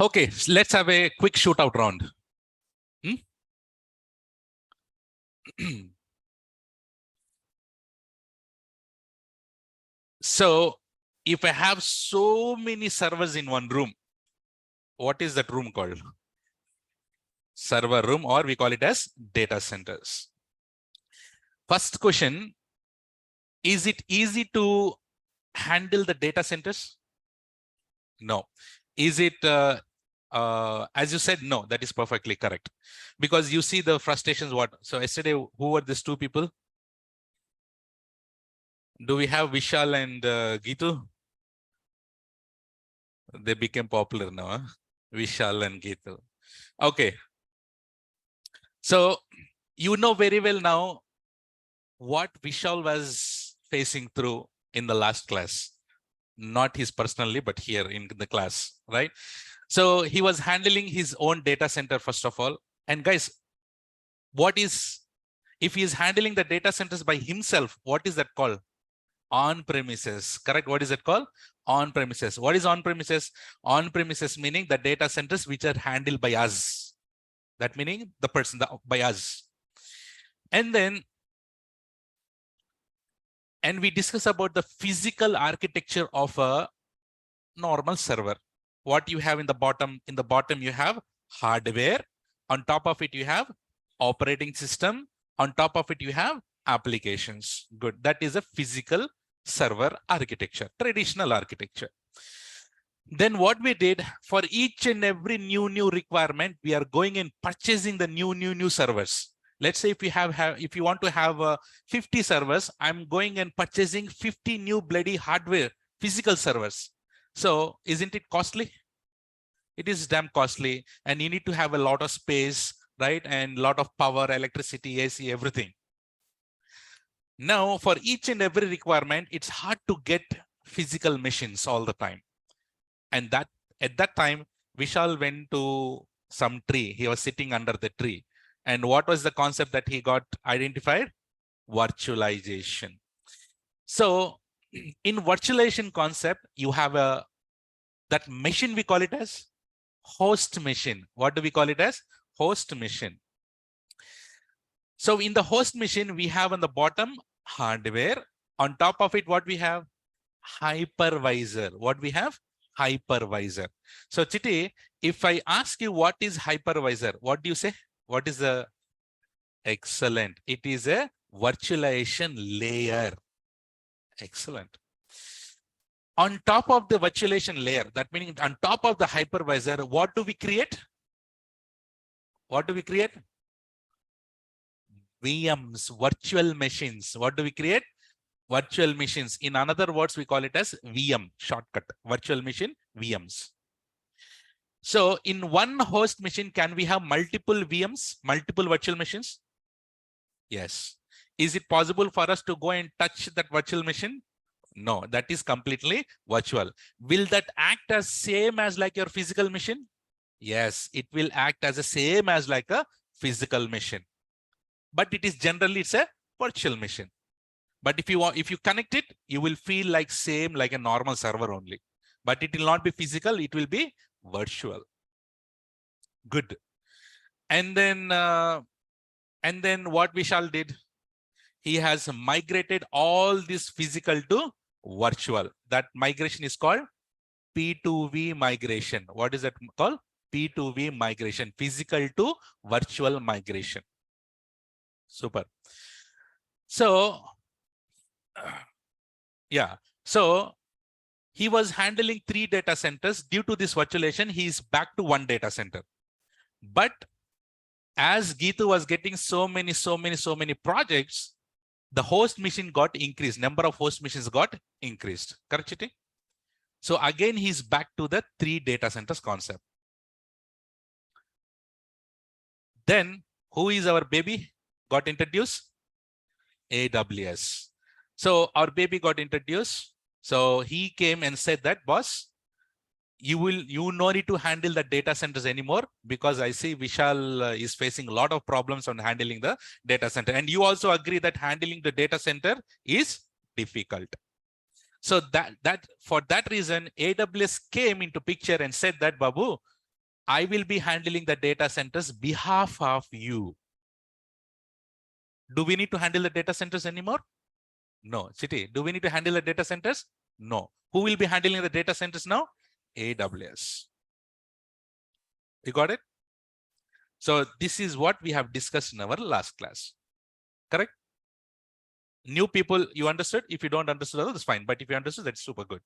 Okay, let's have a quick shootout round. So if I have so many servers in one room, what is that room called? Server room, or we call it as data centers. First question, is it easy to handle the data centers? No. Is it, as you said, no, that is perfectly correct. Because you see the frustrations, what? So yesterday, who were these two people? Do we have Vishal and Gitu? They became popular now, huh? Vishal and Gitu. Okay. So you know very well now what Vishal was facing through in the last class. Not his personally, but here in the class, right? So he was handling his own data center, first of all. And guys, what is, if he is handling the data centers by himself, what is that called? On premises, correct? What is it called? On premises. What is on premises? On premises meaning the data centers which are handled by us. That meaning the person, by us. And then, and we discuss about the physical architecture of a normal server. What you have in the bottom you have hardware. On top of it, you have operating system. On top of it, you have applications. Good. That is a physical server architecture, traditional architecture. Then what we did, for each and every new requirement, we are going and purchasing the new servers. Let's say if you want to have 50 servers, I'm going and purchasing 50 new bloody hardware, physical servers. So isn't it costly? It is damn costly, and you need to have a lot of space, right? And a lot of power, electricity, AC, everything. Now, for each and every requirement, it's hard to get physical machines all the time. And that at that time, Vishal went to some tree. He was sitting under the tree. And what was the concept that he got identified? Virtualization. So in virtualization concept, you have that machine, we call it as host machine. What do we call it as? Host machine. So in the host machine, we have on the bottom hardware. On top of it, what we have? Hypervisor. What we have? Hypervisor. So Chiti, if I ask you what is hypervisor, what do you say? What is the excellent? It is a virtualization layer. Excellent. On top of the virtualization layer, that meaning on top of the hypervisor, what do we create? What do we create? VMs, virtual machines. What do we create? Virtual machines. In other words, we call it as VM, shortcut, virtual machine, VMs. So in one host machine, can we have multiple VMs, multiple virtual machines? Yes. Is it possible for us to go and touch that virtual machine? No, that is completely virtual. Will that act as same as like your physical machine? Yes, it will act as the same as like a physical machine. But it is generally, it's a virtual machine. But if you connect it, you will feel like same like a normal server only. But it will not be physical, it will be virtual. Good. And then what Vishal did, he has migrated all this physical to virtual. That migration is called P2V migration. What is that called? P2V migration, physical to virtual migration. Super. So, yeah. So he was handling 3 data centers. Due to this virtualization, he is back to 1 data center. But as Gitu was getting so many projects, the host machine got increased. Number of host machines got increased. Correct, Chiti? So again, he's back to the 3 data centers concept. Then who is our baby got introduced? AWS. So our baby got introduced. So he came and said that, boss, you no need to handle the data centers anymore, because I see Vishal is facing a lot of problems on handling the data center. And you also agree that handling the data center is difficult. So for that reason, AWS came into picture and said that, Babu, I will be handling the data centers behalf of you. Do we need to handle the data centers anymore? No. City, do we need to handle the data centers? No. Who will be handling the data centers now? AWS. You got it? So this is what we have discussed in our last class. Correct? New people, you understood? If you don't understand, that's fine. But if you understood, that's super good.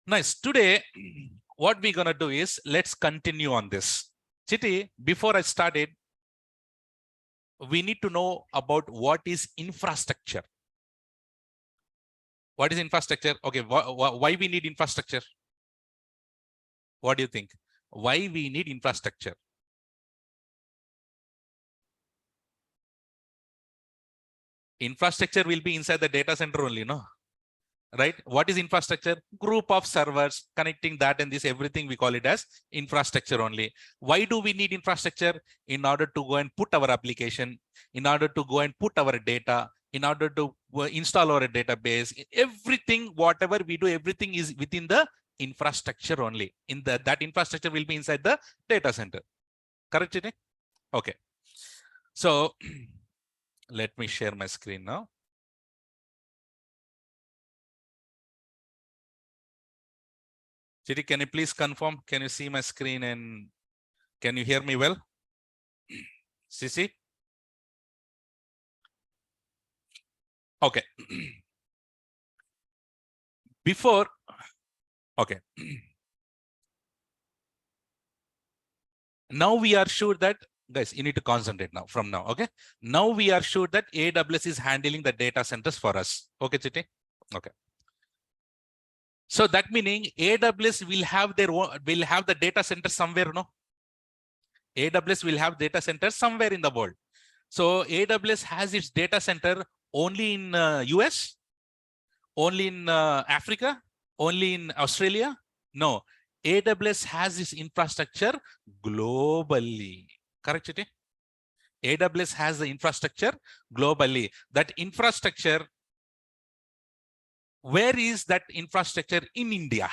Nice. Today, what we're going to do is let's continue on this. Chiti, before I started, we need to know about what is infrastructure. What is infrastructure? Okay, why we need infrastructure? What do you think? Why we need infrastructure? Infrastructure will be inside the data center only, no? Right? What is infrastructure? Group of servers connecting that and this, everything we call it as infrastructure only. Why do we need infrastructure? In order to go and put our application, in order to go and put our data, in order to install our database, everything, whatever we do, everything is within the infrastructure only. In that infrastructure will be inside the data center. Correct, Chini? Okay. So let me share my screen now. Chidi, can you please confirm? Can you see my screen and can you hear me well? Sisi? Okay. Before, okay. Now we are sure that, guys, you need to concentrate now from now, okay? Now we are sure that AWS is handling the data centers for us. Okay, Chiti? Okay. So that meaning AWS will have their own, will have the data center somewhere, no? AWS will have data centers somewhere in the world. So AWS has its data center only in US, only in Africa, only in Australia. No, AWS has its infrastructure globally. Correct, Chiti? AWS has the infrastructure globally. That infrastructure, where is that infrastructure in India?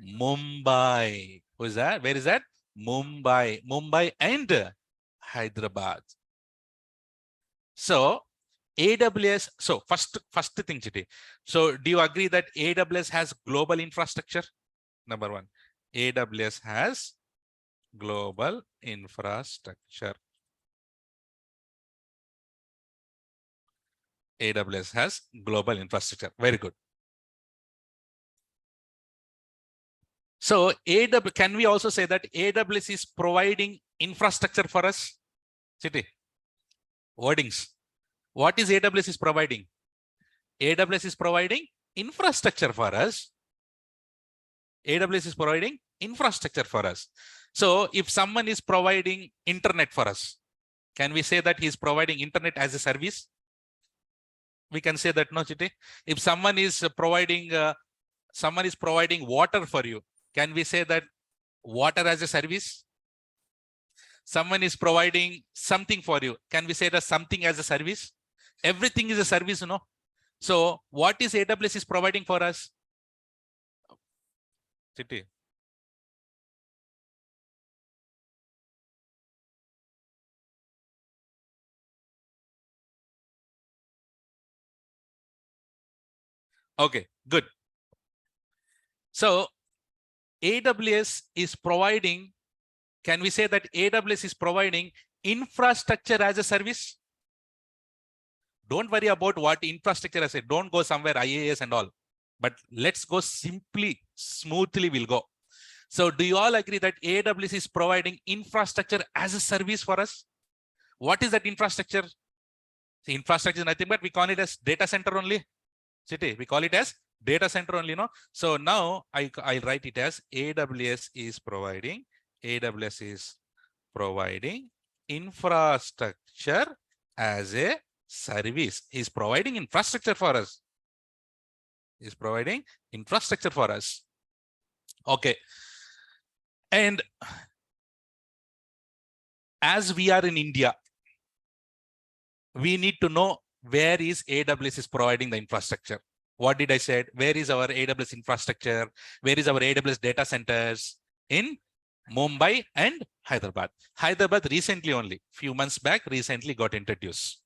Mumbai. Who is that? Where is that? Mumbai. Mumbai and Hyderabad. So AWS, so first thing, Chiti. So do you agree that AWS has global infrastructure? Number one, AWS has global infrastructure. AWS has global infrastructure. Very good. So AWS, can we also say that AWS is providing infrastructure for us? Chiti, wordings. What is AWS is providing? AWS is providing infrastructure for us. AWS is providing infrastructure for us. So if someone is providing internet for us, can we say that he's providing internet as a service? We can say that, no, Chiti? If someone is providing water for you, can we say that water as a service? Someone is providing something for you, can we say that something as a service? Everything is a service, no? So what is AWS is providing for us? Chiti. Okay, good. So AWS is providing, can we say that AWS is providing infrastructure as a service? Don't worry about what infrastructure I said. Don't go somewhere IAS and all. But let's go simply, smoothly we'll go. So do you all agree that AWS is providing infrastructure as a service for us? What is that infrastructure? The infrastructure is nothing but we call it as data center only. Chiti, we call it as data center only, no? So now I'll write it as AWS is providing infrastructure as a service. He's providing infrastructure for us. He's providing infrastructure for us. Okay. And as we are in India, we need to know where is AWS is providing the infrastructure. What did I say? Where is our AWS infrastructure? Where is our AWS data centers? In Mumbai and Hyderabad. Hyderabad recently only, few months back, recently got introduced.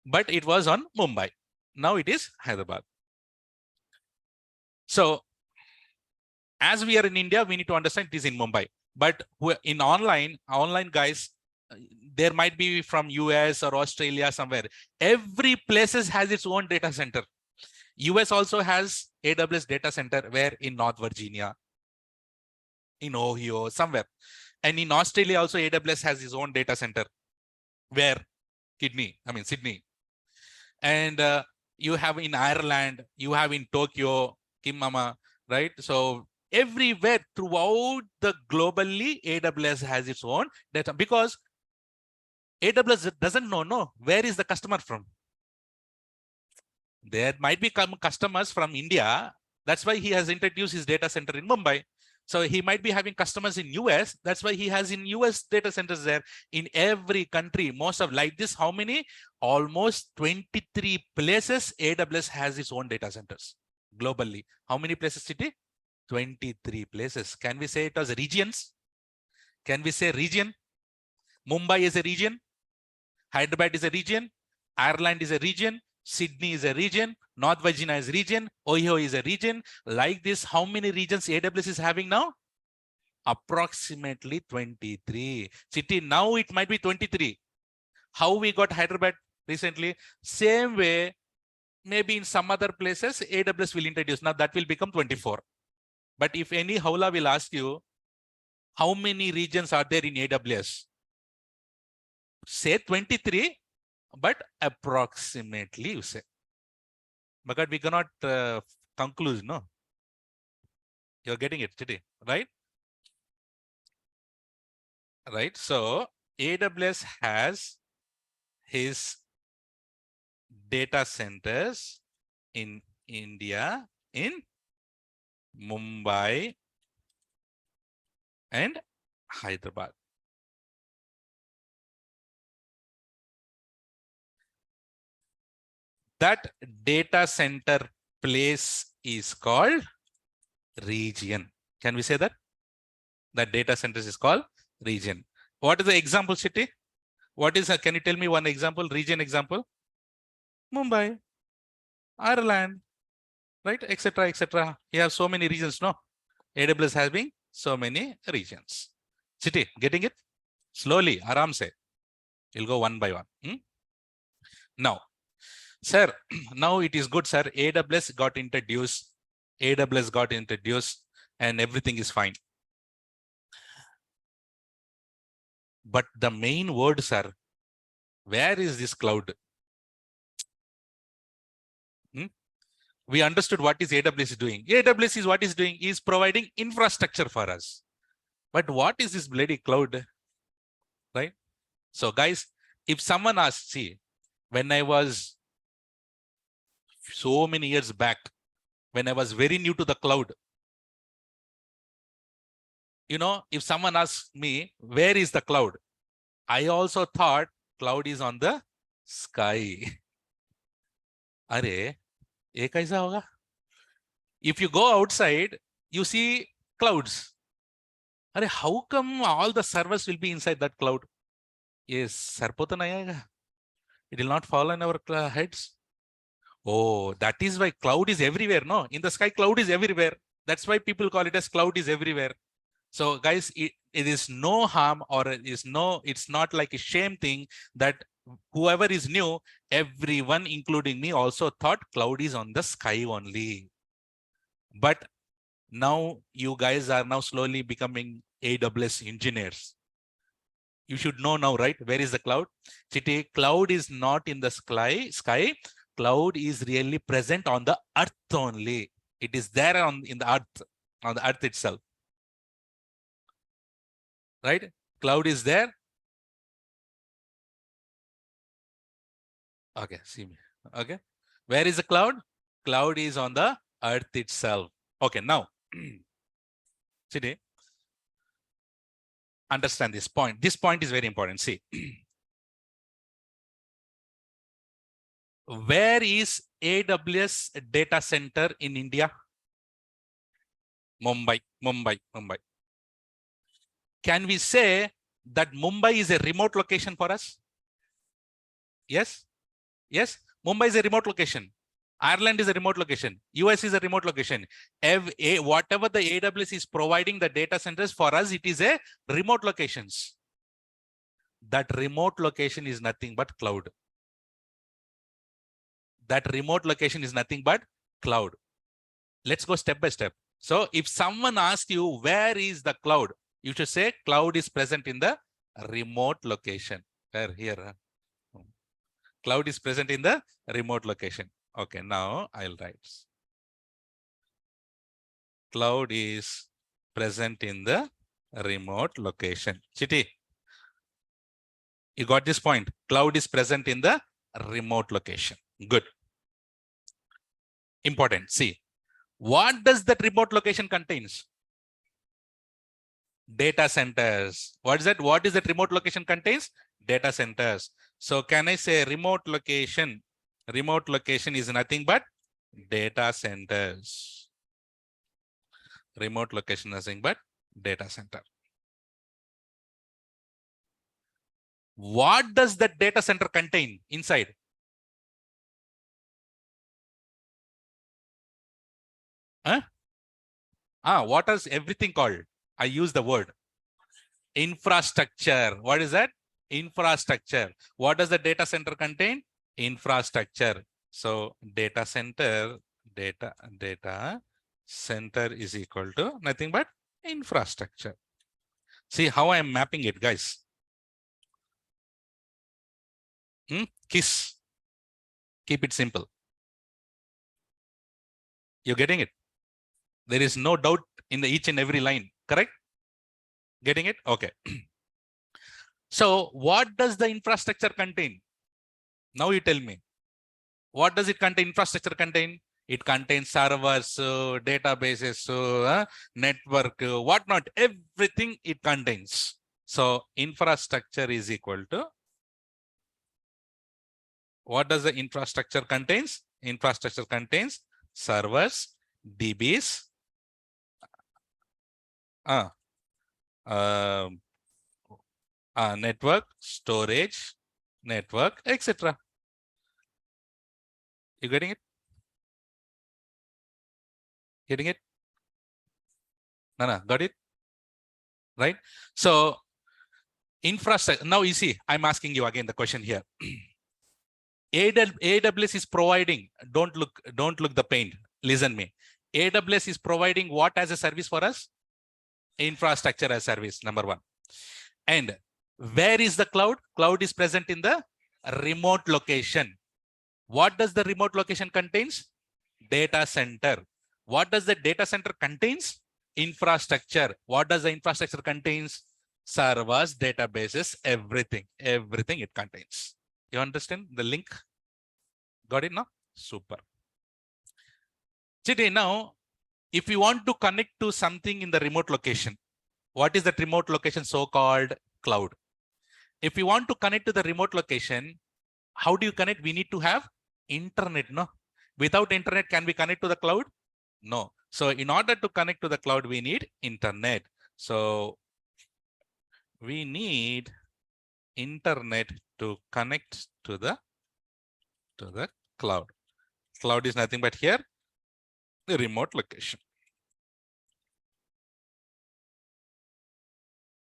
But it was on Mumbai. Now it is Hyderabad. So as we are in India, we need to understand it is in Mumbai. But in online guys, there might be from US or Australia somewhere. Every places has its own data center. US also has AWS data center where in North Virginia, in Ohio, somewhere. And in Australia also AWS has its own data center where Sydney. And you have in Ireland, you have in Tokyo, Kimama, right? So everywhere throughout the globally, AWS has its own data because AWS doesn't know where is the customer from. There might be customers from India. That's why he has introduced his data center in Mumbai. So he might be having customers in US. That's why he has in US data centers there. In every country, most of like this, how many? Almost 23 places AWS has its own data centers globally. How many places, City? 23 places. Can we say it as regions? Can we say region? Mumbai is a region. Hyderabad is a region. Ireland is a region. Sydney is a region. North Virginia is a region. Ohio is a region. Like this, how many regions AWS is having now? Approximately 23. City, now it might be 23. How we got Hyderabad recently? Same way, maybe in some other places, AWS will introduce. Now that will become 24. But if any Howla will ask you, how many regions are there in AWS? Say 23, but approximately you say. Because we cannot conclude, no? You're getting it today, right? Right. So AWS has his data centers in India, in Mumbai and Hyderabad. That data center place is called region. Can we say that? That data centers is called region. What is the example, City? What is, can you tell me one example, region example? Mumbai, Ireland, right, etc., etc. You have so many regions, no? AWS having so many regions. City, getting it? Slowly, aram se. You'll go one by one. Now, sir, now it is good, sir. AWS got introduced. AWS got introduced and everything is fine. But the main word, sir, where is this cloud? We understood what is AWS doing. AWS is what is doing is providing infrastructure for us. But what is this bloody cloud? Right? So guys, if someone asks, see, when I was so many years back, when I was very new to the cloud, you know, if someone asks me, where is the cloud? I also thought cloud is on the sky. Are, ye kaisa hoga? If you go outside, you see clouds. Are, how come all the servers will be inside that cloud? Yes, sarpota nahi aayega. It will not fall on our heads. Oh, that is why cloud is everywhere. No, in the sky, cloud is everywhere. That's why people call it as cloud is everywhere. So guys, it is no harm or it's not like a shame thing that whoever is new, everyone, including me, also thought cloud is on the sky only. But now you guys are now slowly becoming AWS engineers. You should know now, right? Where is the cloud? Chitty, cloud is not in the sky. Cloud is really present on the earth only. It is there in the earth itself. Right? Cloud is there. Okay, see me. Okay. Where is the cloud? Cloud is on the earth itself. Okay, now, Chitty, understand this point. This point is very important. See, Where is AWS data center in India? Mumbai. Can we say that Mumbai is a remote location for us? Yes. Yes. Mumbai is a remote location. Ireland is a remote location. US is a remote location. Whatever the AWS is providing the data centers for us, it is a remote locations. That remote location is nothing but cloud. That remote location is nothing but cloud. Let's go step by step. So if someone asks you, where is the cloud? You should say cloud is present in the remote location. Here. Cloud is present in the remote location. Okay, now I'll write. Cloud is present in the remote location. Chiti, you got this point? Cloud is present in the remote location. Good. Important. See, what does that remote location contains? Data centers. What is that? What is that remote location contains? Data centers. So can I say remote location? Remote location is nothing but data centers. Remote location is nothing but data center. What does that data center contain inside? Huh? What is everything called? I use the word infrastructure. What is that? Infrastructure. What does the data center contain? Infrastructure. So data center is equal to nothing but infrastructure. See how I am mapping it, guys. KISS. Keep it simple. You're getting it? There is no doubt in the each and every line, correct? Getting it? Okay. So what does the infrastructure contain? Now you tell me. What does it contain? Infrastructure contain? It contains servers, databases, network, whatnot. Everything it contains. So infrastructure is equal to, what does the infrastructure contains? Infrastructure contains servers, DBs, network, storage, network, etc. You getting it? Getting it? Nana, got it? Right? So infrastructure. Now you see, I'm asking you again the question here. AWS is providing, don't look the paint, listen me. AWS is providing what as a service for us? Infrastructure as service, number one. And where is the cloud? Cloud is present in the remote location. What does the remote location contains? Data center. What does the data center contains? Infrastructure. What does the infrastructure contains? Servers, databases, everything it contains. You understand the link? Got it now? Super. Today now, if you want to connect to something in the remote location, what is that remote location? So-called cloud. If you want to connect to the remote location, how do you connect? We need to have internet, no? Without internet, can we connect to the cloud? No. So in order to connect to the cloud, we need internet. So we need internet to connect to the cloud. Cloud is nothing but here, the remote location.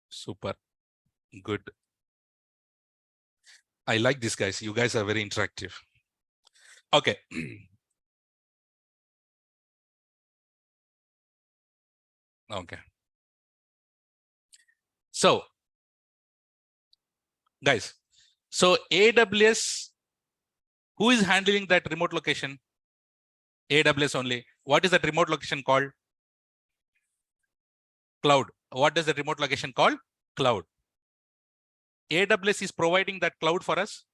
Super. Good. I like this, guys. You guys are very interactive. Okay. Okay. So, guys, so AWS, who is handling that remote location? AWS only. What is that remote location called? Cloud. What does the remote location called? Cloud. AWS is providing that cloud for us.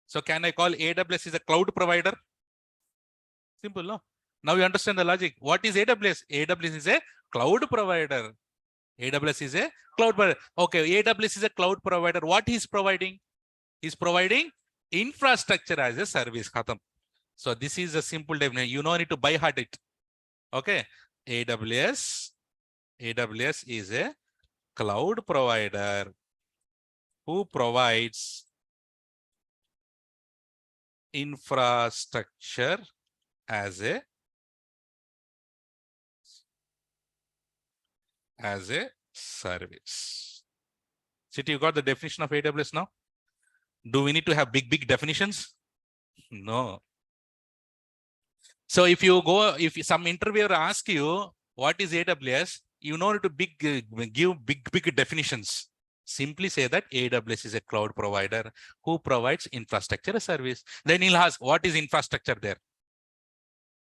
So can I call AWS is a cloud provider? Simple, no? Now you understand the logic. What is AWS? AWS is a cloud provider. AWS is a cloud provider. Okay, AWS is a cloud provider. What he's providing? He's providing Infrastructure as a service. Khatam. So this is a simple definition. You don't need to by heart it. Okay. AWS is a cloud provider who provides infrastructure as a service. Chiti, you got the definition of AWS now? Do we need to have big definitions? No. So if some interviewer asks you what is AWS, you know to give big definitions. Simply say that AWS is a cloud provider who provides infrastructure as service. Then he'll ask, what is infrastructure there?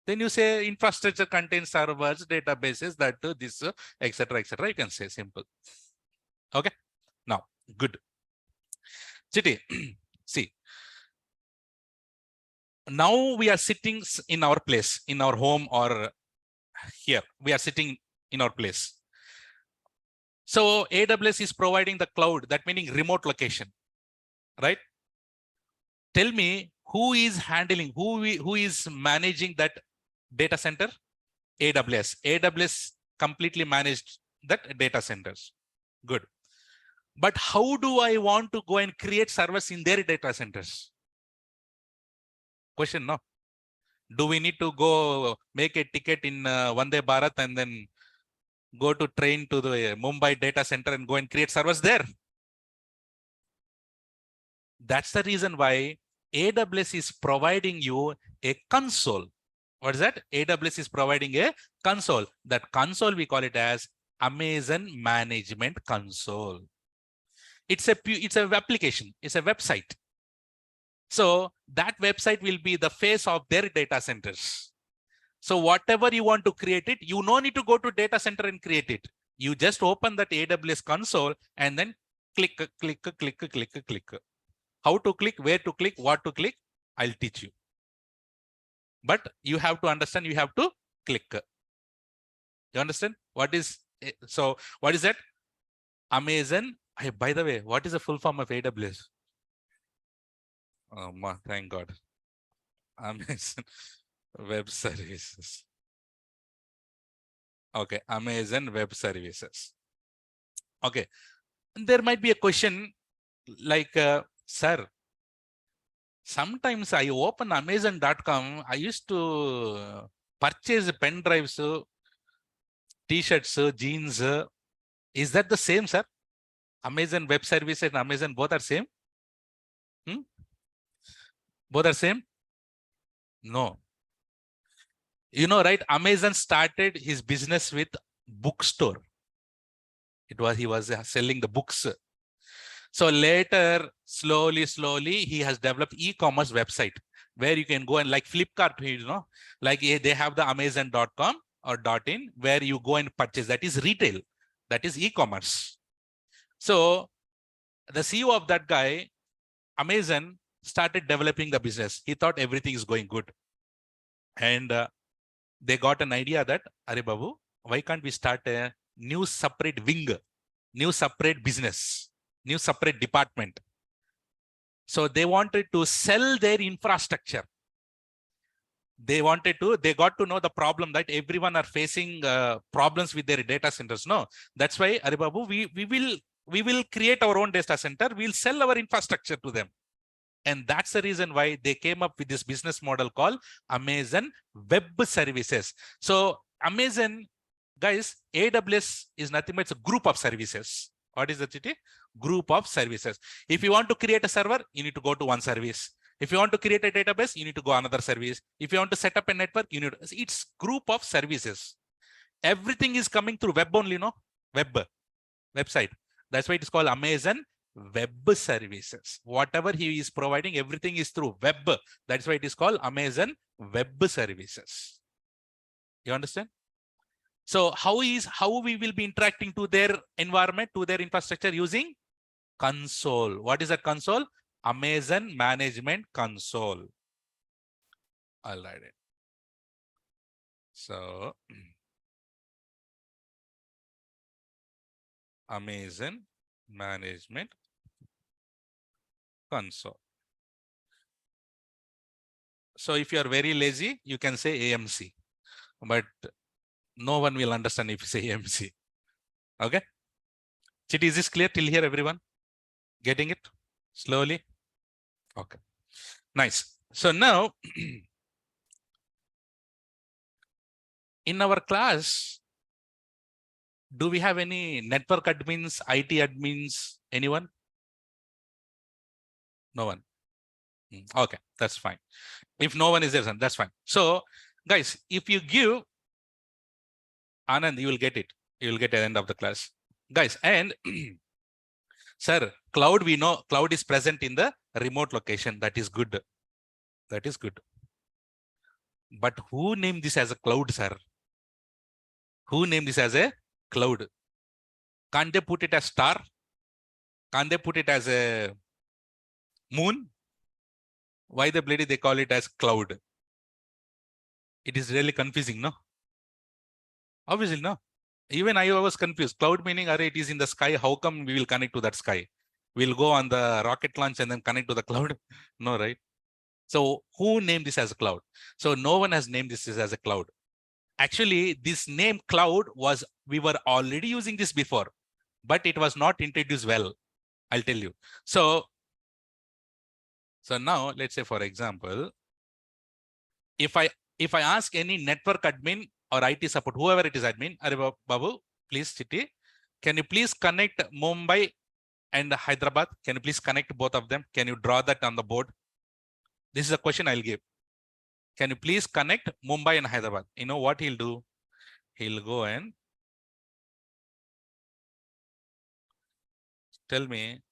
Then you say infrastructure contains servers, databases, that this, etc., etc. You can say simple. Okay. Now, good. Chiti, see. Now we are sitting in our place, in our home, or here. We are sitting in our place. So AWS is providing the cloud, that meaning remote location, right? Tell me who is handling, who is managing that data center? AWS. AWS completely managed that data centers. Good. But how do I want to go and create servers in their data centers? Question, no? Do we need to go make a ticket in Vande Bharat and then go to train to the Mumbai data center and go and create servers there? That's the reason why AWS is providing you a console. What is that? AWS is providing a console. That console, we call it as Amazon Management Console. It's a application. It's a website. So that website will be the face of their data centers. So whatever you want to create it, you no need to go to data center and create it. You just open that AWS console and then click. How to click, where to click, what to click, I'll teach you. But you have to understand, you have to click. You understand? What is that? Amazon. Hey, by the way, what is the full form of AWS? Oh, thank God. Amazon Web Services. Okay, Amazon Web Services. Okay, there might be a question like, sir, sometimes I open Amazon.com. I used to purchase pen drives, t-shirts, jeans. Is that the same, sir? Amazon Web Services and Amazon both are same? Both are same? No. You know, right? Amazon started his business with bookstore. He was selling the books. So later, slowly, he has developed e-commerce website where you can go and like Flipkart, you know, like they have the Amazon.com or .in where you go and purchase. That is retail. That is e-commerce. So the CEO of that guy, Amazon, started developing the business. He thought everything is going good. And they got an idea that, Are Babu, why can't we start a new separate wing, new separate business, new separate department? So they wanted to sell their infrastructure. They got to know the problem that everyone are facing problems with their data centers. No, that's why, Are Babu, we will create our own data center. We'll sell our infrastructure to them. And that's the reason why they came up with this business model called Amazon Web Services. So Amazon, guys, AWS is nothing but it's a group of services. What is that, Chiti? Group of services. If you want to create a server, you need to go to one service. If you want to create a database, you need to go another service. If you want to set up a network, it's group of services. Everything is coming through web only, no? Website. That's why it is called Amazon Web Services. Whatever he is providing, everything is through web. That's why it is called Amazon Web Services. You understand? So how we will be interacting to their environment, to their infrastructure using console. What is that console? Amazon Management Console. I'll write it. So Amazon Management Console. So if you are very lazy, you can say AMC, but no one will understand if you say AMC. Okay. Chitty, is this clear till here, everyone? Getting it slowly? Okay. Nice. So now, in our class, do we have any network admins, IT admins? Anyone? No one. Okay, that's fine. If no one is there, that's fine. So, guys, if you give Anand, you will get it. You will get at the end of the class. Guys, and sir, cloud, we know cloud is present in the remote location. That is good. That is good. But who named this as a cloud, sir? Who named this as a cloud? Can't they put it as star? Can't they put it as a moon? Why the bloody they call it as cloud? It is really confusing, no? Obviously, no. Even I was confused. Cloud meaning, it is in the sky. How come we will connect to that sky? We'll go on the rocket launch and then connect to the cloud? No, right? So who named this as a cloud? So no one has named this as a cloud. Actually, this name cloud was, we were already using this before, but it was not introduced well. I'll tell you. So now let's say, for example, if I ask any network admin or IT support, whoever it is admin, Are Babu, please, Chitty, can you please connect Mumbai and Hyderabad? Can you please connect both of them? Can you draw that on the board? This is a question I'll give. Can you please connect Mumbai and Hyderabad? You know what he'll do? He'll go and tell me,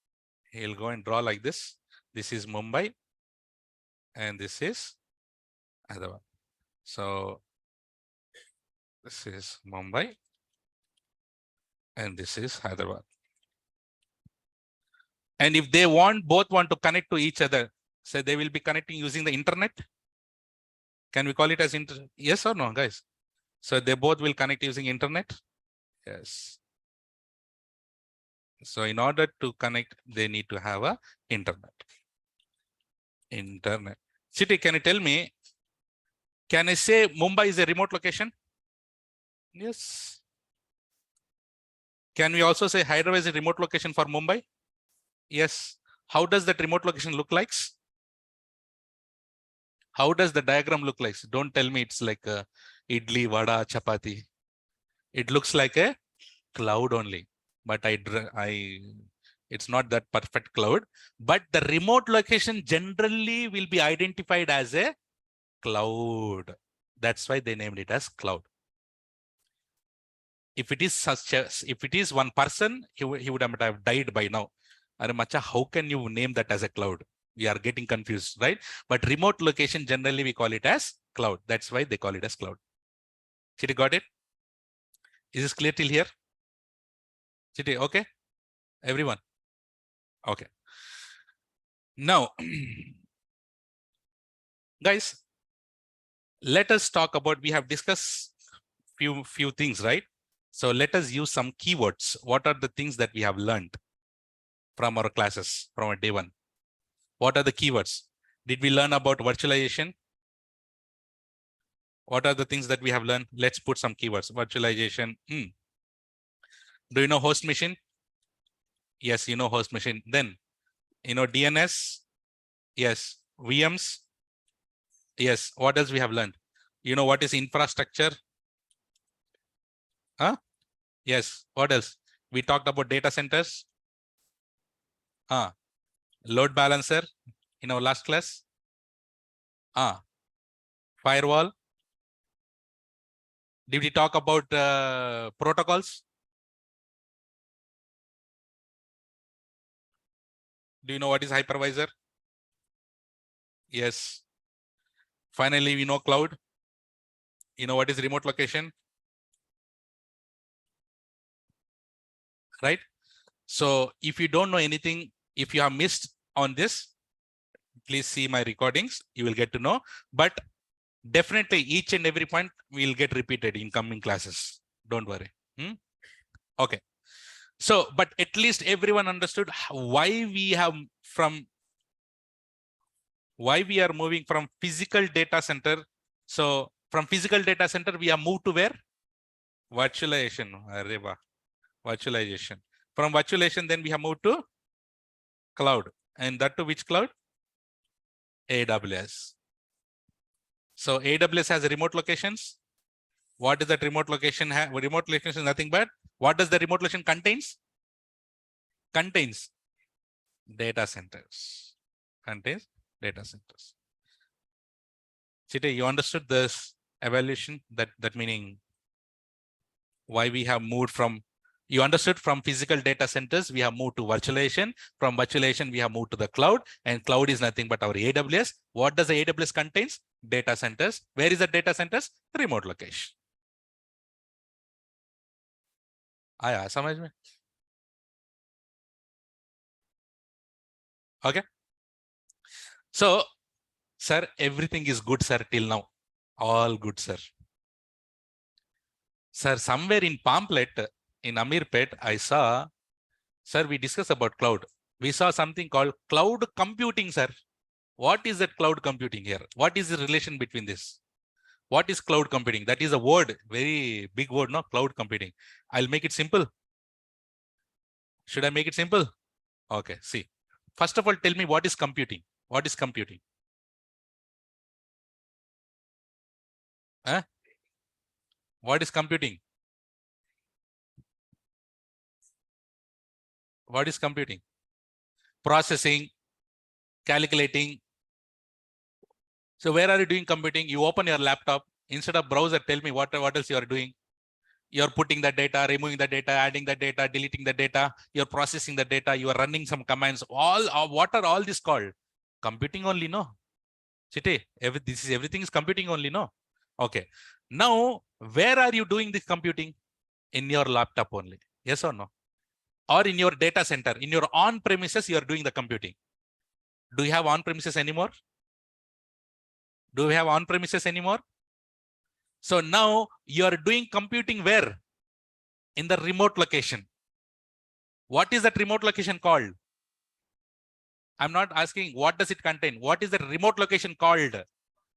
he'll go and draw like this. This is Mumbai and this is Hyderabad. So this is Mumbai and this is Hyderabad. And if they both want to connect to each other, so they will be connecting using the internet. Can we call it as internet? Yes or no, guys? So they both will connect using internet. Yes. So in order to connect, they need to have a internet. Internet. City, can you tell me? Can I say Mumbai is a remote location? Yes. Can we also say Hyderabad is a remote location for Mumbai? Yes. How does that remote location look like? How does the diagram look like? Don't tell me it's like a idli, vada, chapati. It looks like a cloud only, but it's not that perfect cloud. But the remote location generally will be identified as a cloud. That's why they named it as cloud. If it is one person, he would have died by now. Macha, how can you name that as a cloud? We are getting confused, right? But remote location, generally we call it as cloud. That's why they call it as cloud. Chitty, got it? Is this clear till here? Chitty, okay? Everyone? Okay. Now, guys, let us talk about, we have discussed few things, right? So let us use some keywords. What are the things that we have learned from our classes, from our day one? What are the keywords? Did we learn about virtualization? What are the things that we have learned? Let's put some keywords. Virtualization. Do you know host machine? Yes, you know host machine. Then, you know DNS? Yes. VMs? Yes. What else we have learned? You know what is infrastructure? Huh? Yes. What else? We talked about data centers. Load balancer in our last class. Firewall. Did we talk about protocols? Do you know what is hypervisor? Yes. Finally, we know cloud. You know what is remote location? Right? So if you don't know anything, if you have missed on this, please see my recordings. You will get to know. But definitely each and every point will get repeated in coming classes. Don't worry. Okay. So, but at least everyone understood why we have Why we are moving from physical data center? So from physical data center, we are moved to where? Virtualization. Areva. Virtualization. From virtualization, then we have moved to cloud. And that to which cloud? AWS. So AWS has remote locations. What is that remote location? Remote location is nothing but what does the remote location contains? Contains data centers. Contains data centers. Chite, you understood this evaluation? That meaning why we have moved from, you understood from physical data centers, we have moved to virtualization. From virtualization, we have moved to the cloud, and cloud is nothing but our AWS. What does the AWS contains? Data centers. Where is the data centers? Remote location. आया समझ में? Okay. So, sir, everything is good, sir, till now. All good, sir. Sir, somewhere in pamphlet in Amirpet, I saw, sir, we discussed about cloud. We saw something called cloud computing, sir. What is that cloud computing here? What is the relation between this? What is cloud computing? That is a word, very big word, no? Cloud computing. I'll make it simple. Should I make it simple? Okay, see. First of all, tell me what is computing? What is computing? Huh? What is computing? What is computing? Processing, calculating. So where are you doing computing? You open your laptop. Instead of browser, tell me what else you are doing. You're putting the data, removing the data, adding the data, deleting the data. You're processing the data. You are running some commands. What are all this called? Computing only, no? Chite, everything is computing only, no? Okay. Now, where are you doing this computing? In your laptop only. Yes or no? Or in your data center, in your on-premises, you are doing the computing. Do you have on-premises anymore? Do we have on-premises anymore? So now you are doing computing where? In the remote location. What is that remote location called? I'm not asking what does it contain. What is the remote location called?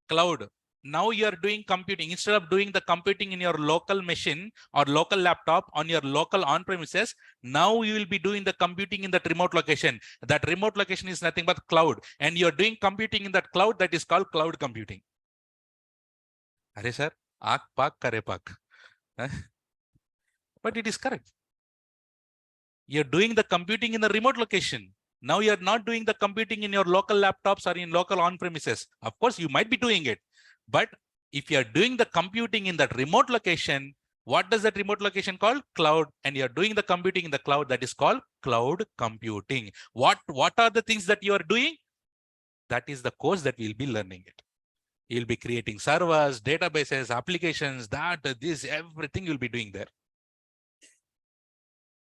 Cloud. Now you are doing computing. Instead of doing the computing in your local machine or local laptop on your local on-premises, now you will be doing the computing in that remote location. That remote location is nothing but cloud. And you're doing computing in that cloud, that is called cloud computing. Are sir? Aak pak kare pak. But it is correct. You're doing the computing in the remote location. Now you're not doing the computing in your local laptops or in local on-premises. Of course, you might be doing it. But if you're doing the computing in that remote location, what does that remote location called? Cloud. And you're doing the computing in the cloud, that is called cloud computing. What are the things that you are doing? That is the course that we'll be learning it. You'll be creating servers, databases, applications, this, everything you'll be doing there.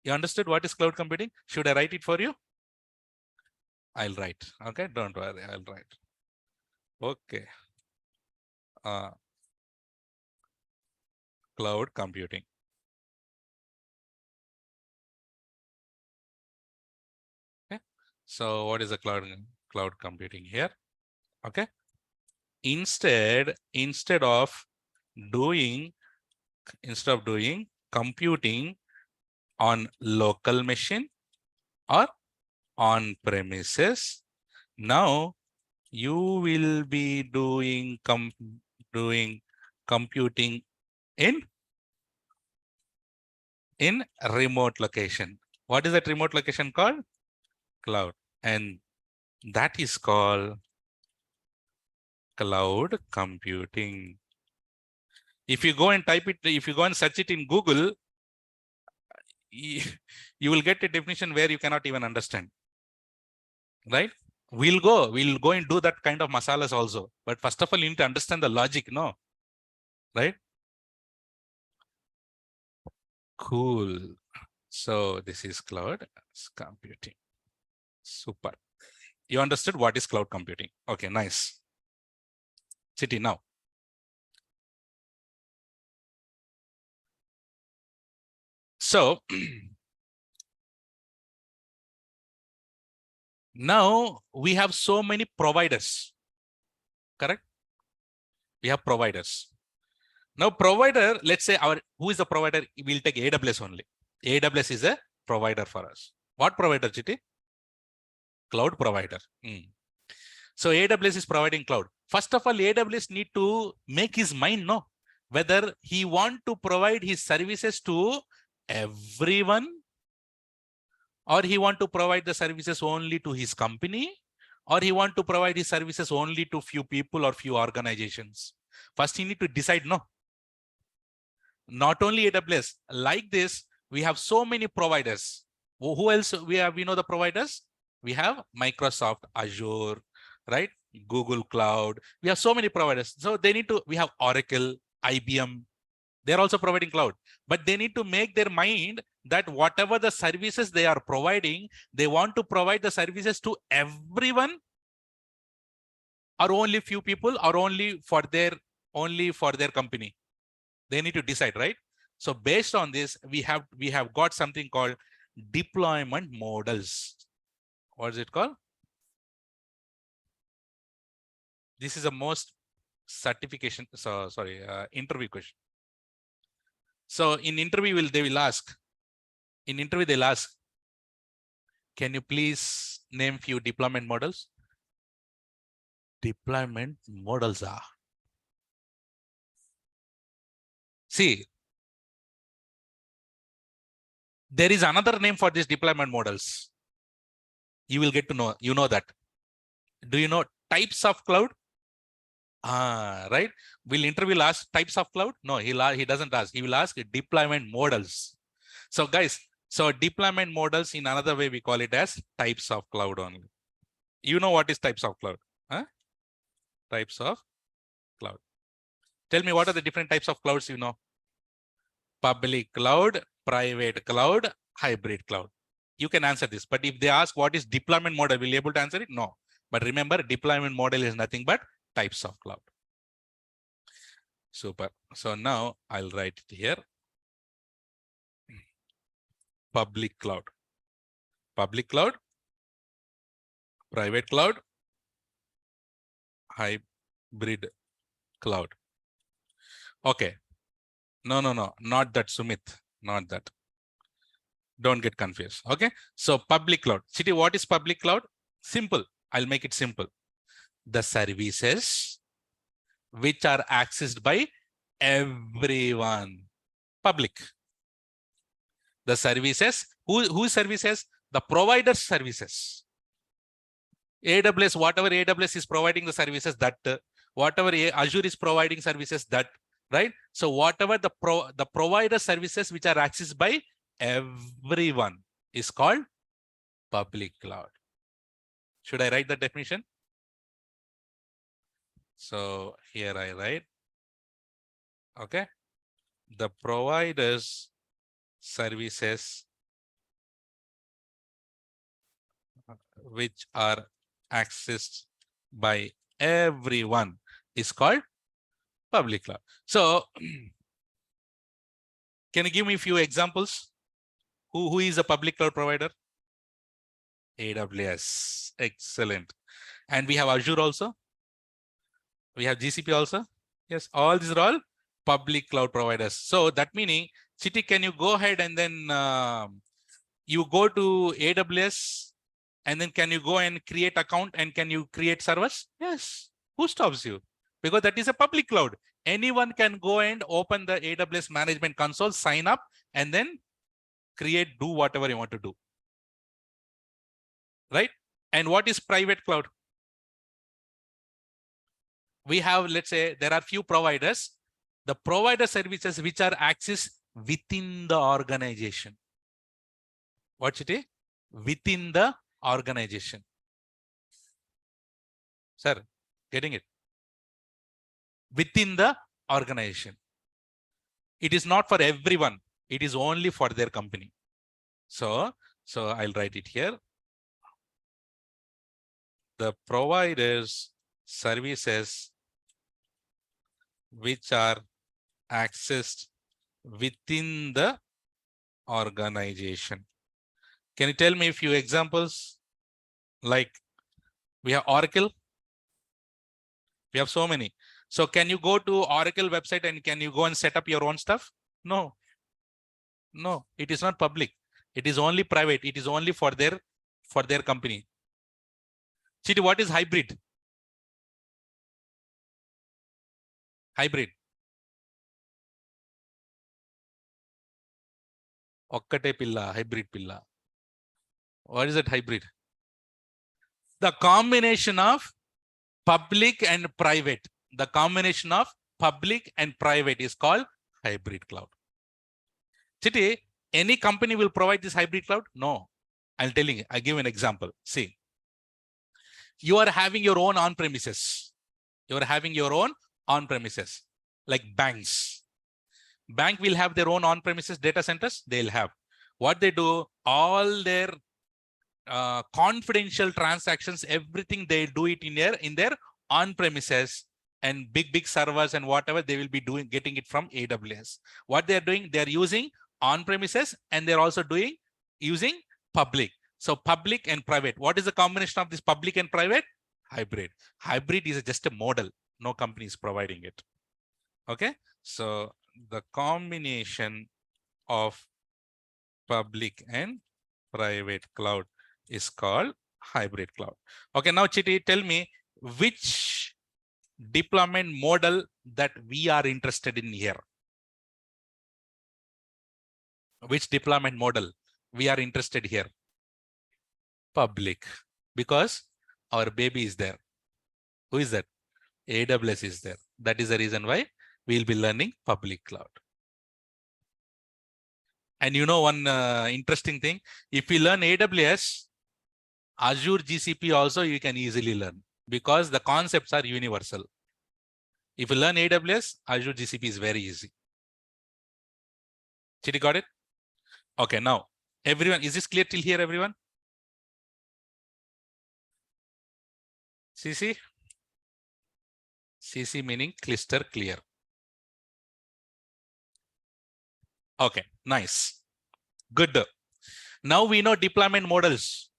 You understood what is cloud computing? Should I write it for you? I'll write. Okay, don't worry, I'll write. Okay. Cloud computing. Okay. So what is the cloud computing here? Okay. Instead of doing computing on local machine or on premises, now you will be doing computing in remote location. What is that remote location called? Cloud. And that is called cloud computing. If you go and type it, if you go and search it in Google, you will get a definition where you cannot even understand. Right? We'll go and do that kind of masalas also. But first of all, you need to understand the logic, no? Right? Cool. So this is cloud computing. Super. You understood what is cloud computing? Okay, nice. City now. So now we have so many providers. correct? We have providers. Now provider, let's say who is the provider? We'll take AWS only. AWS is a provider for us. What provider, Chiti? Cloud provider. So AWS is providing cloud. First of all, AWS need to make his mind know whether he want to provide his services to everyone, or he want to provide the services only to his company, or he want to provide his services only to few people or few organizations. First, he need to decide, no. Not only AWS, like this, we have so many providers. Who else we have? We know the providers. We have Microsoft Azure, right? Google Cloud. We have so many providers. So they need to, we have Oracle, IBM. They're also providing cloud, but they need to make their mind that whatever the services they are providing, they want to provide the services to everyone, or only few people, or only for their company. They need to decide, right? So based on this, we have got something called deployment models. What is it called? This is the most certification. So sorry, interview question. So in interview, they'll ask, can you please name few deployment models? Deployment models are. See, there is another name for these deployment models. You will get to know, that. Do you know types of cloud? Right. Will interview ask types of cloud? No, he doesn't ask. He will ask deployment models. So guys, so deployment models, in another way, we call it as types of cloud only. You know what is types of cloud? Huh? Types of cloud. Tell me, what are the different types of clouds you know? Public cloud, private cloud, hybrid cloud. You can answer this, but if they ask what is deployment model, will you be able to answer it? No. But remember, deployment model is nothing but types of cloud. Super. So now I'll write it here. Public cloud, private cloud, hybrid cloud. Okay. No, not that, Sumit. Not that. Don't get confused. Okay. So public cloud. Chiti, what is public cloud? Simple. I'll make it simple. The services which are accessed by everyone. Public. The services, whose services? The provider services. AWS, whatever AWS is providing the services, that whatever Azure is providing services, that, right? So whatever the provider services which are accessed by everyone is called public cloud. Should I write the definition? So here I write, okay, the providers services which are accessed by everyone is called public cloud. So can you give me a few examples? Who is a public cloud provider? AWS. Excellent. And we have Azure also. We have GCP also. Yes, all these are all public cloud providers. So that meaning, Chiti, can you go ahead and then you go to AWS and then can you go and create account and can you create servers? Yes. Who stops you? Because that is a public cloud. Anyone can go and open the AWS management console, sign up, and then do whatever you want to do. Right? And what is private cloud? We have, let's say, there are few providers, the provider services which are accessed within the organization. What's it? Within the organization. Sir, getting it? Within the organization. It is not for everyone. It is only for their company. So I'll write it here. The providers services which are accessed within the organization. Can you tell me a few examples? Like we have Oracle. We have so many. So can you go to Oracle website and can you go and set up your own stuff? No, no, it is not public. It is only private. It is only for their company. Chiti, what is hybrid? Hybrid. Okkate pilla, hybrid pilla. What is that hybrid? The combination of public and private. The combination of public and private is called hybrid cloud. Chiti, any company will provide this hybrid cloud? No. I'll tell you, I'll give an example. See, you are having your own on-premises. You are having your own on-premises, like banks. Bank will have their own on-premises data centers. They'll have. What they do, all their confidential transactions, everything they do it in their on-premises, and big servers and whatever they will be doing, getting it from AWS. What they are doing, they are using on-premises and they're also using public. So public and private. What is the combination of this public and private? Hybrid. Hybrid is just a model. No company is providing it. Okay. So the combination of public and private cloud is called hybrid cloud. Okay. Now, Chiti, tell me which deployment model that we are interested in here. Which deployment model we are interested here? Public, because our baby is there. Who is that? AWS is there. That is the reason why we'll be learning public cloud. And you know one interesting thing, if you learn AWS, Azure GCP also you can easily learn because the concepts are universal. If you learn AWS, Azure GCP is very easy. Chidi, got it? Okay, now everyone, is this clear till here, everyone? CC? CC meaning crystal clear. Okay, nice. Good. Now we know deployment models.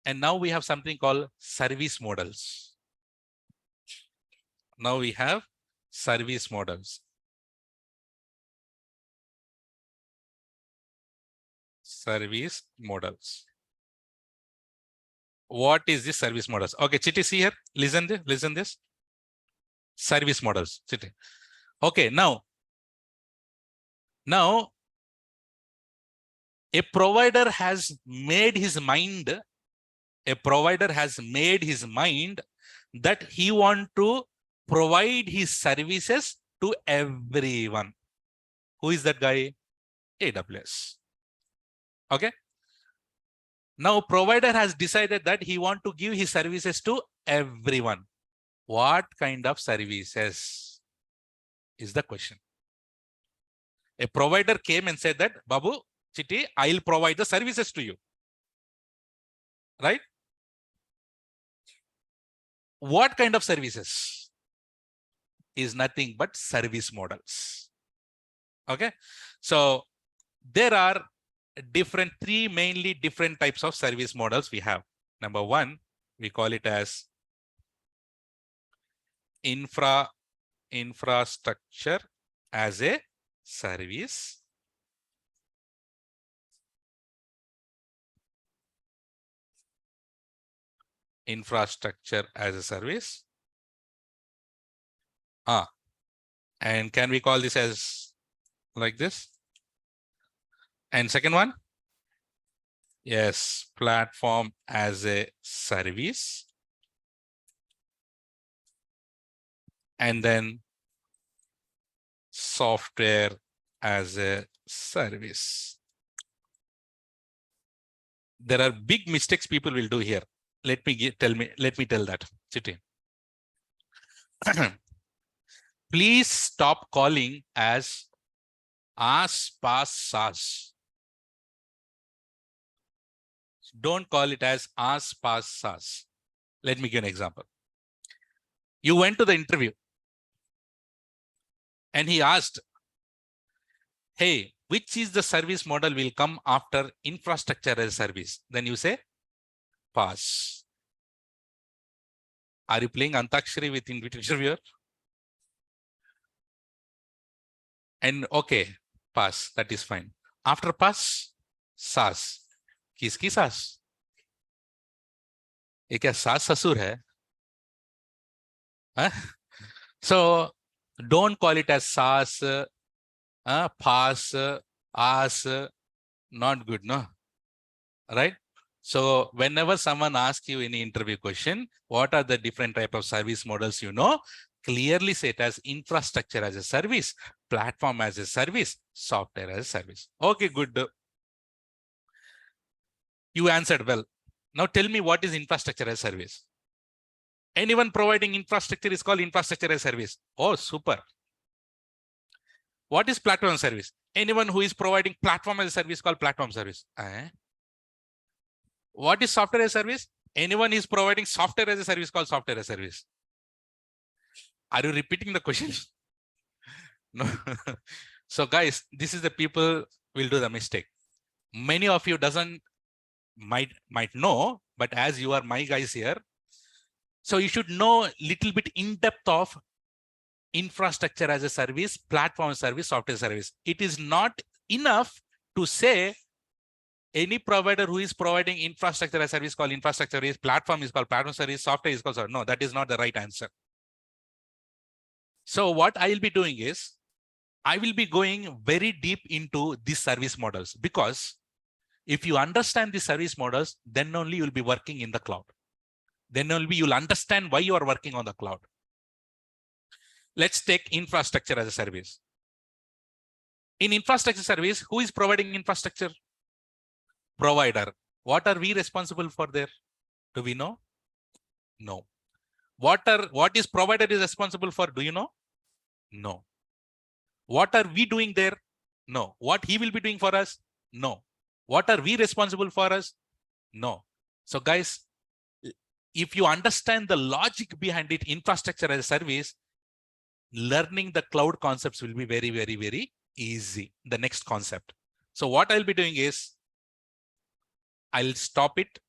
And now we have something called service models. Now we have service models. Service models. What is this service models? Okay, Chiti, see here. Listen this. Service models. Chiti. Okay, now a provider has made his mind. A provider has made his mind that he want to provide his services to everyone. Who is that guy? AWS. Okay. Now, provider has decided that he want to give his services to everyone. What kind of services is the question? A provider came and said that, Babu, Chiti, I'll provide the services to you. Right? What kind of services? Is nothing but service models. Okay. So there are three mainly different types of service models we have. Number one, we call it as infrastructure as a service. Infrastructure as a service. And can we call this as like this? And second one, yes, platform as a service. And then software as a service. There are big mistakes people will do here. Let me tell that. Chiti. Please stop calling as pass, SaaS. Don't call it as pass, SaaS. Let me give an example. You went to the interview and he asked, hey, which is the service model will come after infrastructure as a service? Then you say, pass. Are you playing Antakshari with interviewer? And okay, pass. That is fine. After pass, सास. किसकी सास? ये क्या सास ससुर है? So don't call it as saas, pass, as. Not good, no? Right? So whenever someone asks you any interview question, what are the different type of service models you know? Clearly say it as infrastructure as a service, platform as a service, software as a service. Okay, good. You answered well. Now tell me what is infrastructure as a service? Anyone providing infrastructure is called infrastructure as a service. Oh, super. What is platform service? Anyone who is providing platform as a service called platform service. What is software as a service? Anyone is providing software as a service called software as a service. Are you repeating the question? No. So guys, this is the people will do the mistake. Many of you might know, but as you are my guys here, so you should know little bit in depth of infrastructure as a service, platform service, software service. It is not enough to say any provider who is providing infrastructure as a service called infrastructure service, platform is called platform service, software is called software. No, that is not the right answer. So what I will be doing is, I will be going very deep into these service models, because if you understand the service models, then only you'll be working in the cloud. Then only you'll understand why you are working on the cloud. Let's take infrastructure as a service. In infrastructure service, who is providing infrastructure? Provider. What are we responsible for there? Do we know? No. What is provider is responsible for? Do you know? No. What are we doing there? No. What he will be doing for us? No. What are we responsible for us? No. So guys, if you understand the logic behind it, infrastructure as a service, learning the cloud concepts will be very, very, very easy. The next concept. So what I'll be doing is, I'll stop it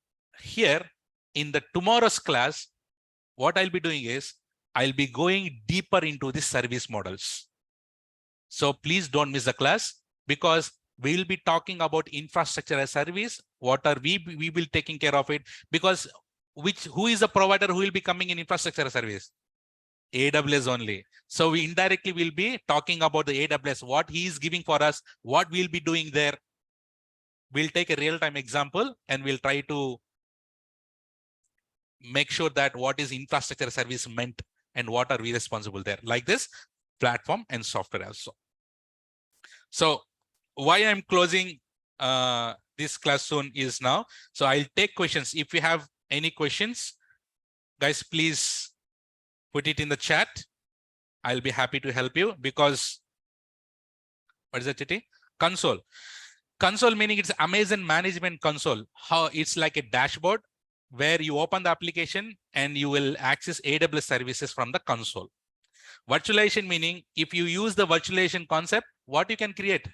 here. In the tomorrow's class, what I'll be doing is, I'll be going deeper into the service models. So please don't miss the class, because we will be talking about infrastructure as a service. What are we will be taking care of it, because who is the provider who will be coming in infrastructure as a service? AWS only. So we indirectly will be talking about the AWS, what he is giving for us, what we'll be doing there. We'll take a real-time example and we'll try to make sure that what is infrastructure service meant and what are we responsible there, like this platform and software also. So why I'm closing this class soon is now. So I'll take questions. If you have any questions, guys, please put it in the chat. I'll be happy to help you, because what is that, Chitty? Console. Console meaning it's Amazon Management Console. How it's like a dashboard where you open the application and you will access AWS services from the console. Virtualization meaning if you use the virtualization concept, what you can create?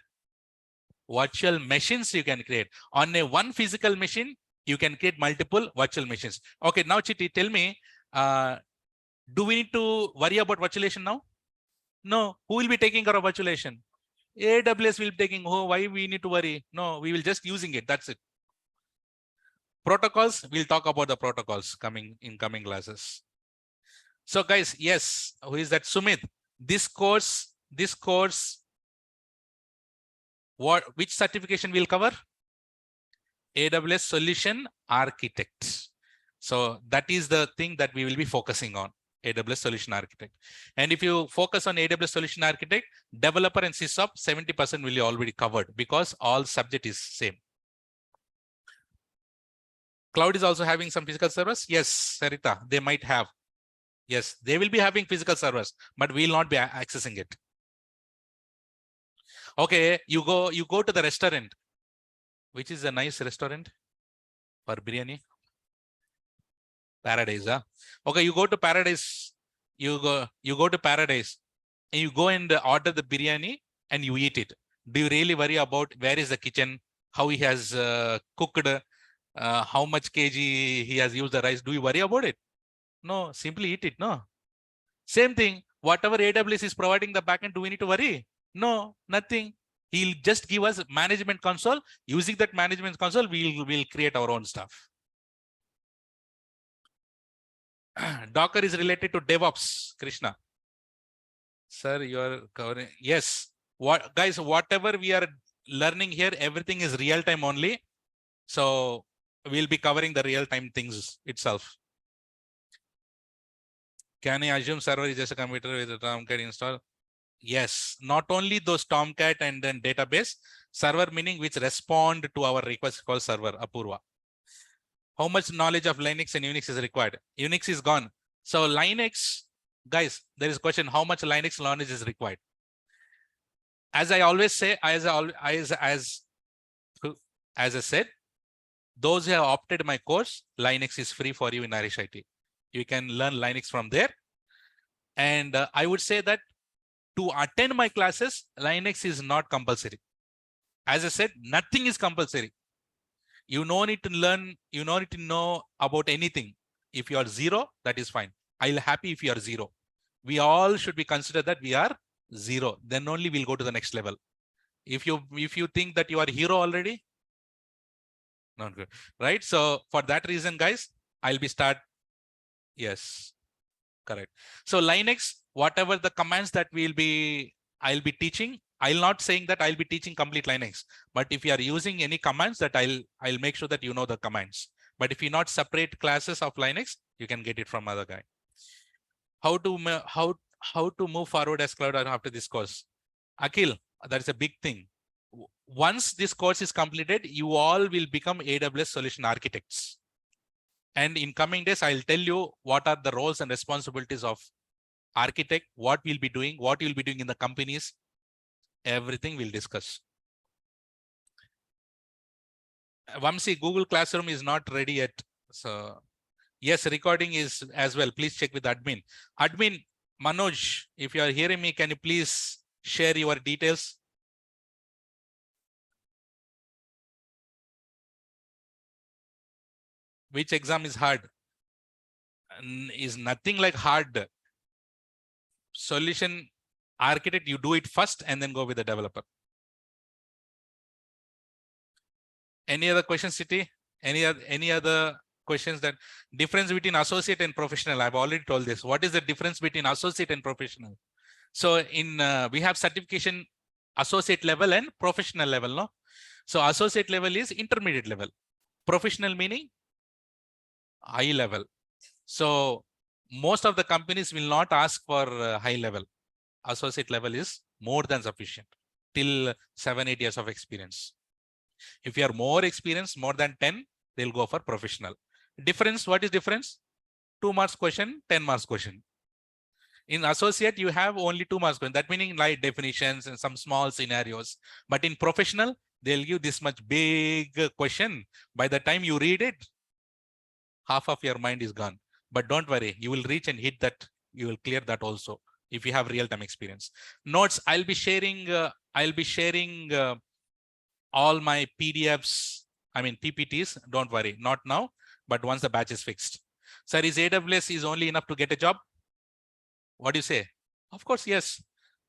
Virtual machines you can create. On a one physical machine, you can create multiple virtual machines. Okay, now Chitty, tell me, do we need to worry about virtualization now? No. Who will be taking care of virtualization? AWS will be taking. Oh, why we need to worry? No, we will just using it. That's it. Protocols, we'll talk about the protocols in coming classes. So guys, yes, who is that? Sumit. This course, which certification will cover? AWS Solution Architect. So that is the thing that we will be focusing on, AWS Solution Architect. And if you focus on AWS Solution Architect, developer and SysOps, 70% will be already covered, because all subject is same. Cloud is also having some physical servers. Yes, Sarita, they might have. Yes, they will be having physical servers, but we will not be accessing it. Okay, you go to the restaurant. Which is a nice restaurant for biryani? Paradise, huh? Okay, you go to Paradise. You go to Paradise and you go and order the biryani and you eat it. Do you really worry about where is the kitchen, how he has cooked, how much kg he has used the rice? Do you worry about it? No, simply eat it. No. Same thing. Whatever AWS is providing the backend, do we need to worry? No, nothing. He'll just give us management console. Using that management console, we'll create our own stuff. Docker is related to DevOps, Krishna. Sir, you are covering. Yes. What guys, whatever we are learning here, everything is real time only. So we'll be covering the real time things itself. Can I assume server is just a computer with a Tomcat install? Yes, not only those Tomcat and then database, server meaning which respond to our request called server, Apurva. How much knowledge of Linux and Unix is required? Unix is gone. So Linux, guys, there is a question, how much Linux knowledge is required? As I always say, as I said, those who have opted my course, Linux is free for you in Irish IT. You can learn Linux from there. And I would say that to attend my classes, Linux is not compulsory. As I said, nothing is compulsory. You no need to learn, you no need to know about anything. If you are zero, that is fine. I'll happy if you are zero. We all should be considered that we are zero. Then only we'll go to the next level. If you think that you are hero already, not good, right? So for that reason, guys, I'll be start. Yes, correct. So Linux, whatever the commands that I'll be teaching, I'll not saying that I'll be teaching complete Linux, but if you are using any commands that I'll make sure that you know the commands. But if you not separate classes of Linux, you can get it from other guy. How to move forward as cloud after this course? Akhil, that's a big thing. Once this course is completed, you all will become AWS solution architects. And in coming days, I'll tell you what are the roles and responsibilities of architect, what we'll be doing, what you'll be doing in the companies, everything we'll discuss. Vamsi, Google Classroom is not ready yet. So yes, recording is as well. Please check with admin. Admin, Manoj, if you are hearing me, can you please share your details? Which exam is hard? Is nothing like hard. Solution architect, you do it first and then go with the developer. Any other questions, City? Any other questions? That difference between associate and professional? I've already told this. What is the difference between associate and professional? So in we have certification associate level and professional level, no? So associate level is intermediate level. Professional meaning high level. So most of the companies will not ask for high level. Associate level is more than sufficient till 7-8 years of experience. If you are more experienced, more than 10, they'll go for professional. Difference, what is difference? 2 marks question, 10 marks question. In associate, you have only 2 marks question. That meaning like definitions and some small scenarios. But in professional, they'll give this much big question. By the time you read it, half of your mind is gone. But don't worry, you will reach and hit that. You will clear that also if you have real-time experience. Notes, I'll be sharing all my PDFs, I mean PPTs. Don't worry, not now, but once the batch is fixed. Sir, is AWS is only enough to get a job? What do you say? Of course, yes.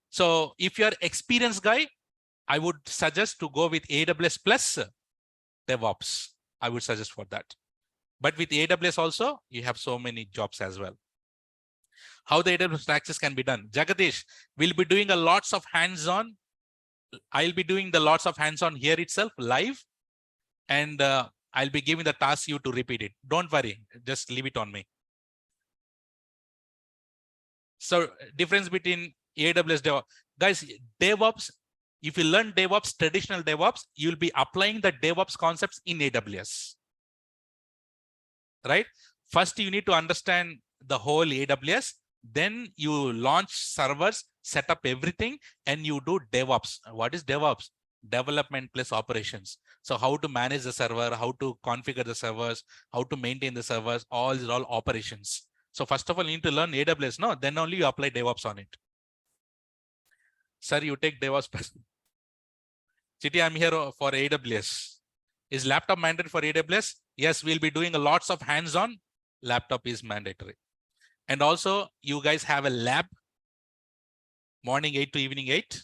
So if you're experienced guy, I would suggest to go with AWS plus DevOps. I would suggest for that. But with AWS also, you have so many jobs as well. How the AWS access can be done? Jagadish will be doing a lots of hands-on. I'll be doing the lots of hands-on here itself live, and I'll be giving the task you to repeat it. Don't worry, just leave it on me. So difference between AWS DevOps, guys, DevOps. If you learn DevOps, traditional DevOps, you'll be applying the DevOps concepts in AWS. Right? First, you need to understand the whole AWS. Then you launch servers, set up everything, and you do DevOps. What is DevOps? Development plus operations. So how to manage the server, how to configure the servers, how to maintain the servers, all these are all operations. So first of all, you need to learn AWS, no? Then only you apply DevOps on it. Sir, you take DevOps. Chiti, I'm here for AWS. Is laptop mandatory for AWS? Yes, we'll be doing a lots of hands-on. Laptop is mandatory. And also you guys have a lab, morning 8 to evening 8.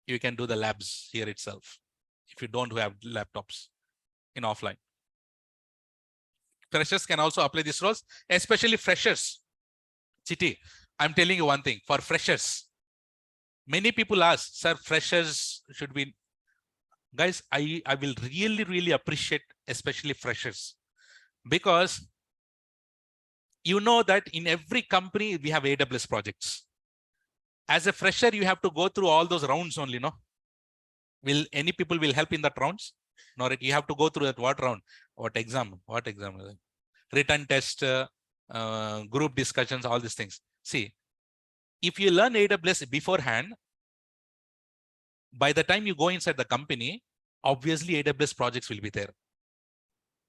You can do the labs here itself if you don't have laptops in offline. Freshers can also apply these roles, especially freshers. Chiti, I'm telling you one thing, for freshers, many people ask, sir, freshers should be, guys, I will really, really appreciate, especially freshers, because you know that in every company, we have AWS projects. As a fresher, you have to go through all those rounds only, no? Will any people will help in that rounds? No, you have to go through that what round? What exam? What exam? Written test, group discussions, all these things. See, if you learn AWS beforehand, by the time you go inside the company, obviously AWS projects will be there.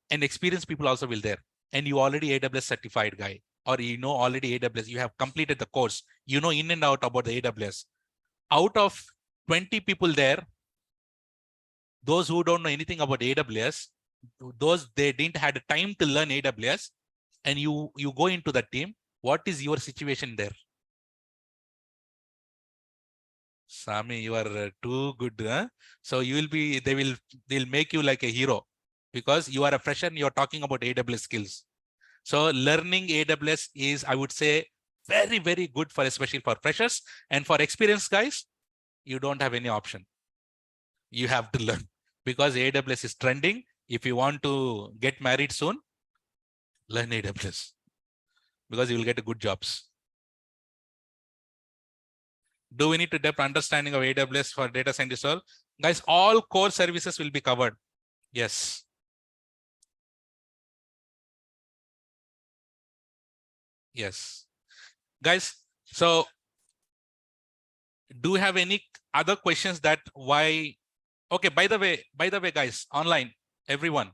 And experienced people also will there. And you already AWS certified guy, or you know already AWS, you have completed the course, you know in and out about the AWS. Out of 20 people there, those who don't know anything about AWS, those they didn't had time to learn AWS, and you go into the team, what is your situation there? Sami, you are too good. Huh? So you will be, they'll make you like a hero because you are a fresher and you're talking about AWS skills. So learning AWS is, I would say, very, very good for, especially for freshers. And for experienced guys, you don't have any option. You have to learn because AWS is trending. If you want to get married soon, learn AWS because you will get good jobs. Do we need to depth understanding of AWS for data scientists? All guys, all core services will be covered. Yes. Yes. Guys, so do you have any other questions that why? Okay, by the way, guys, online, everyone,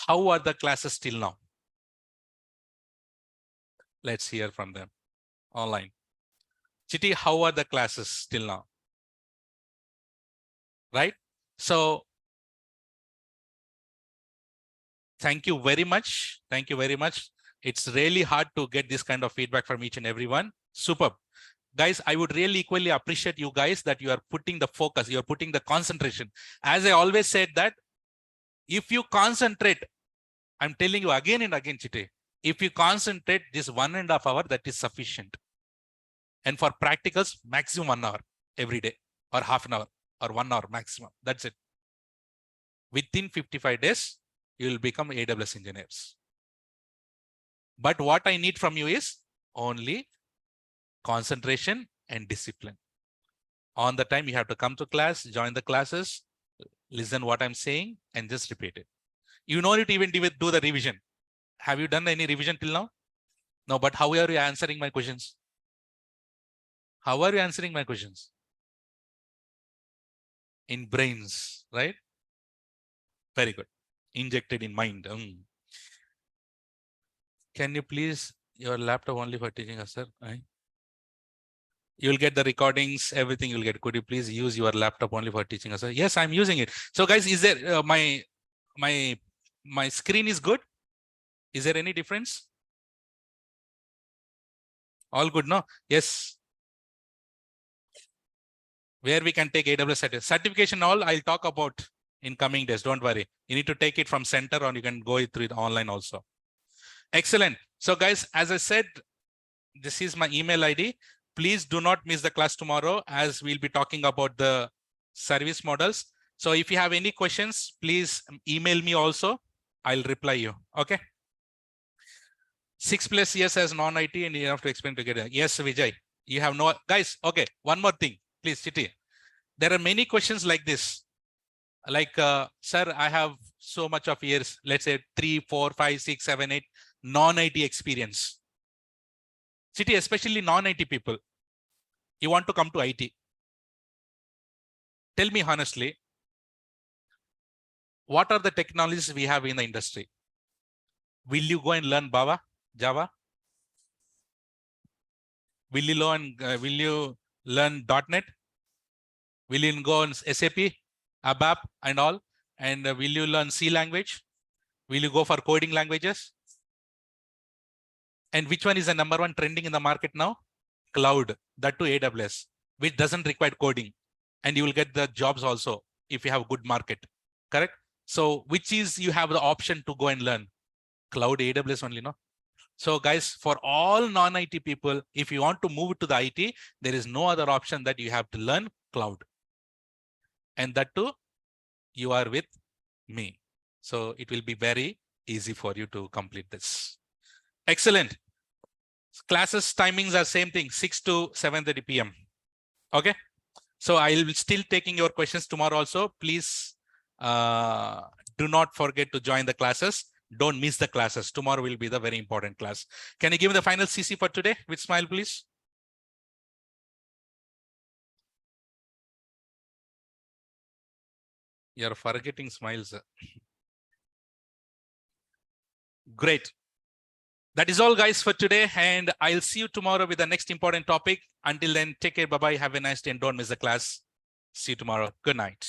how are the classes till now? Let's hear from them online. Chiti, how are the classes till now? Right? So thank you very much. Thank you very much. It's really hard to get this kind of feedback from each and everyone. Superb. Guys, I would really equally appreciate you guys that you are putting the focus, you're putting the concentration. As I always said that if you concentrate, I'm telling you again and again, Chiti, if you concentrate this 1.5 hours, that is sufficient. And for practicals, maximum 1 hour every day or half an hour or 1 hour maximum. That's it. Within 55 days, you will become AWS engineers. But what I need from you is only concentration and discipline. On the time, you have to come to class, join the classes, listen what I'm saying, and just repeat it. You don't need to even do the revision. Have you done any revision till now? No, but how are you answering my questions? How are you answering my questions? In brains, right? Very good. Injected in mind. Can you please, your laptop only for teaching us, sir? You'll get the recordings, everything you'll get. Could you please use your laptop only for teaching us? Sir? Yes, I'm using it. So guys, is there my screen is good? Is there any difference? All good, no? Yes. Where we can take AWS certification, all I'll talk about in coming days. Don't worry. You need to take it from center or you can go through it online also. Excellent. So guys, as I said, this is my email ID. Please do not miss the class tomorrow as we'll be talking about the service models. So if you have any questions, please email me also. I'll reply you. Okay. 6+ years as non-IT and you have to explain together. Yes, Vijay. You have no guys. Okay. One more thing, please, Chiti. There are many questions like this. Like, sir, I have so much of years, let's say 3, 4, 5, 6, 7, 8 non-IT experience. Chiti, especially non-IT people, you want to come to IT. Tell me honestly, what are the technologies we have in the industry? Will you go and learn Java? Will you learn .NET? Will you go on SAP, ABAP and all? And will you learn C language? Will you go for coding languages? And which one is the number one trending in the market now? Cloud, that to AWS, which doesn't require coding. And you will get the jobs also if you have a good market, correct? So which is you have the option to go and learn? Cloud, AWS only, no? So guys, for all non-IT people, if you want to move to the IT, there is no other option that you have to learn cloud. And that too, you are with me. So it will be very easy for you to complete this. Excellent. Classes timings are same thing, 6 to 7:30 p.m. Okay. So I will still taking your questions tomorrow also. Please do not forget to join the classes. Don't miss the classes. Tomorrow will be the very important class. Can you give me the final CC for today with smile, please? You're forgetting smiles. Great. That is all, guys, for today. And I'll see you tomorrow with the next important topic. Until then, take care. Bye-bye. Have a nice day and don't miss the class. See you tomorrow. Good night.